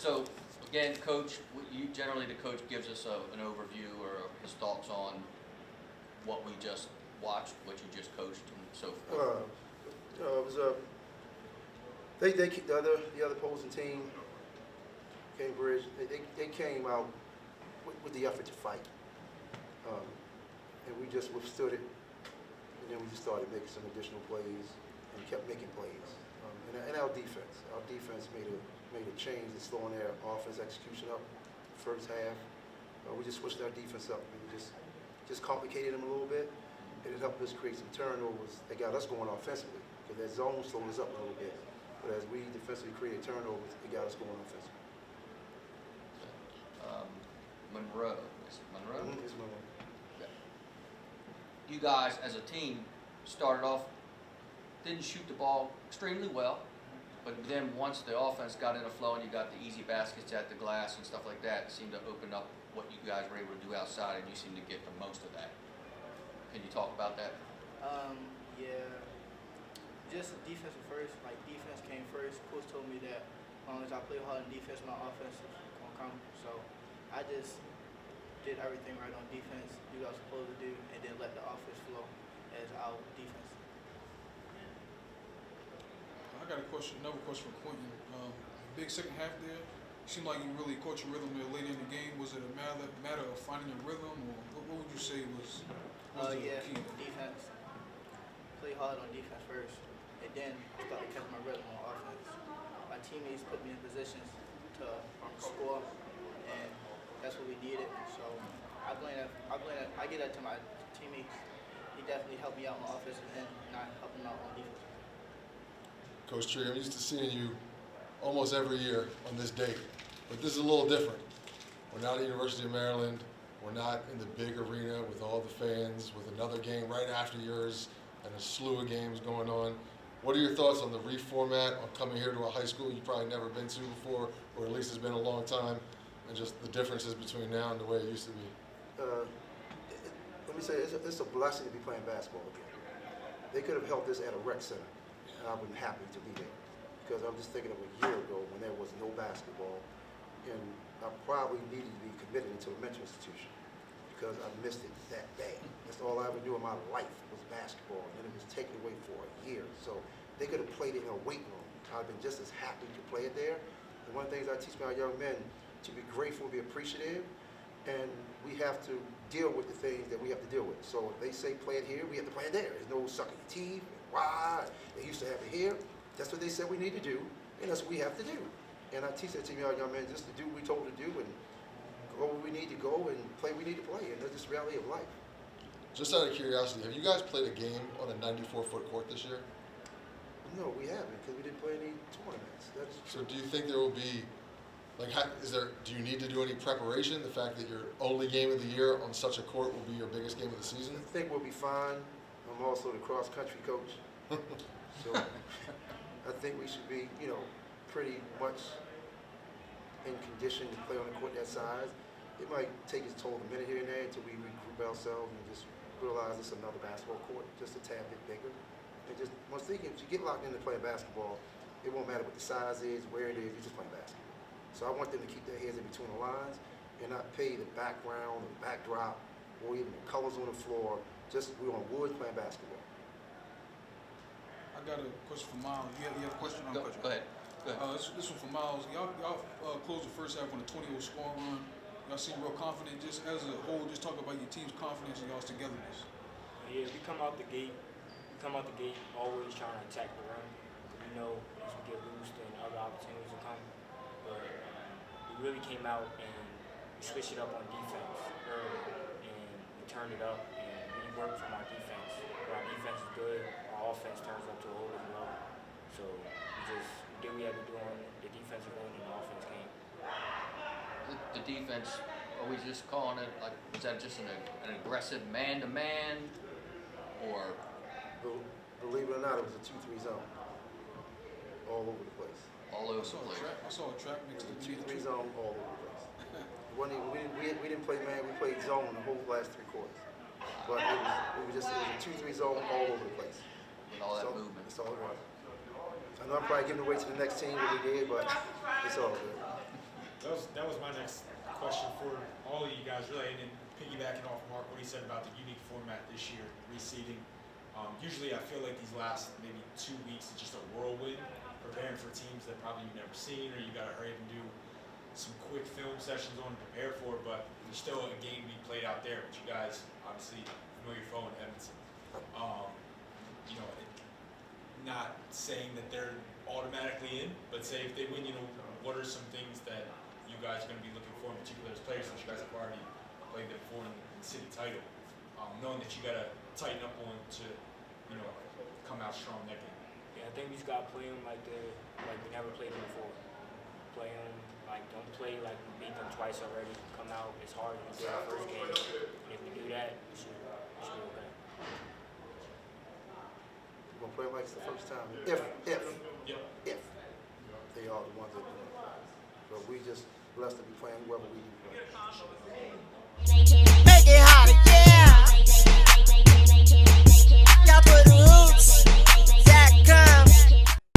So, again, Coach, generally the coach gives us an overview or his thoughts on what we just watched, what you just coached, and so forth. It was the other opposing team, Cambridge. They came out with the effort to fight, and we just withstood it. And then we just started making some additional plays and kept making plays. And our defense made a change in slowing their offense execution up. First half, we just switched our defense up and just complicated them a little bit. And it helped us create some turnovers. They got us going offensively because that zone slowed us up a little bit. But as we defensively created turnovers, it got us going offensively. Monroe, is it Monroe? Mm-hmm. It's Monroe. Okay. You guys, as a team, started off, didn't shoot the ball extremely well, but then once the offense got in a flow and you got the easy baskets at the glass and stuff like that, it seemed to open up what you guys were able to do outside, and you seemed to get the most of that. Can you talk about that? Yeah, just defense first. Like, defense came first. Coach told me that as long as I play hard in defense, my offense is gonna come. So I just did everything right on defense, do what I was supposed to do, and then let the offense flow as our defense. I got another question for Quinton. Big second half there. Seemed like you really caught your rhythm there late in the game. Was it a matter of finding your rhythm, or what would you say was the key? Defense. Play hard on defense first, and then start to catch my rhythm on offense. My teammates put me in positions to score, and that's what we needed. So I get that to my teammates. He definitely helped me out on offensive end, not helping out on defense. Coach Tree, I'm used to seeing you almost every year on this date, but this is a little different. We're not at University of Maryland. We're not in the big arena with all the fans, with another game right after yours and a slew of games going on. What are your thoughts on the reformat, on coming here to a high school you've probably never been to before, or at least it's been a long time, and just the differences between now and the way it used to be? Let me say, it's a blessing to be playing basketball again. They could have held this at a rec center, and I've been happy to be there. Because I'm just thinking of a year ago when there was no basketball, and I probably needed to be committed into a mental institution because I missed it that bad. That's all I ever knew in my life was basketball, and it was taken away for a year. So they could have played it in a weight room. I've been just as happy to play it there. And one of the things I teach my young men, to be grateful, be appreciative, and we have to deal with the things that we have to deal with. So if they say play it here, we have to play it there. There's no sucking your teeth, why, they used to have it here. That's what they said we need to do, and that's what we have to do. And I teach that to young men just to do what we told to do and go where we need to go and play what we need to play, and that's just the reality of life. Just out of curiosity, have you guys played a game on a 94-foot court this year? No, we haven't, because we didn't play any tournaments. That's so do you think there will be, like, do you need to do any preparation? The fact that your only game of the year on such a court will be your biggest game of the season? I think we'll be fine. I'm also the cross-country coach. So I think we should be, pretty much in condition to play on a court that size. It might take its toll a minute here and there until we regroup ourselves and just realize it's another basketball court, just a tad bit bigger. And just once if you get locked into playing basketball, it won't matter what the size is, where it is, you're just playing basketball. So I want them to keep their heads in between the lines and not pay the background or the backdrop or even the colors on the floor. Just we're on wood playing basketball. I got a question for Myles. You have a question? Go ahead. This one for Myles. Y'all closed the first half on a 20-0 score run. Y'all seem real confident. Just as a whole, just talk about your team's confidence and y'all's togetherness. Yeah, we come out the gate always trying to attack the rim. We know as we get loose, then other opportunities will come. But we really came out and we switched it up on defense early, and we turned it up, and we worked from our defense. When our defense is good, our offense turns up to a whole different level. So we did what we had to do on the defensive end, and the offense came. The defense, are we just calling it, like, is that just an aggressive man-to-man, or? Believe it or not, it was a 2-3 zone all over the place. All over the place. I saw a track mix. 2-3 zone all over the place. We didn't play man, we played zone the whole last 3 quarters. But it was a 2-3 zone all over the place. With all that movement. That's all it was. I know I'm probably giving away to the next team what we did, but it's all good. That was my next question for all of you guys, really, and then piggybacking off Mark, what he said about the unique format this year, reseeding. Usually I feel like these last maybe 2 weeks is just a whirlwind, preparing for teams that probably you've never seen, or you got to hurry up and do some quick film sessions on to prepare for, but there's still a game being played out there, but you guys obviously know your phone, Edmonton. You know, not saying that they're automatically in, but say if they win, you know, what are some things that you guys are going to be looking for in particular as players, since you guys have already played them before in the city title, knowing that you got to tighten up on to, you know, come out strong that game. Yeah, I think we just gotta play them like we never played them before. Play them like, don't play like we beat them twice already. Come out as hard as we did our first game. And if we do that, we should be okay. We're gonna play like it's the first time. If they are the ones that do it. But we just blessed to be playing whoever we do play.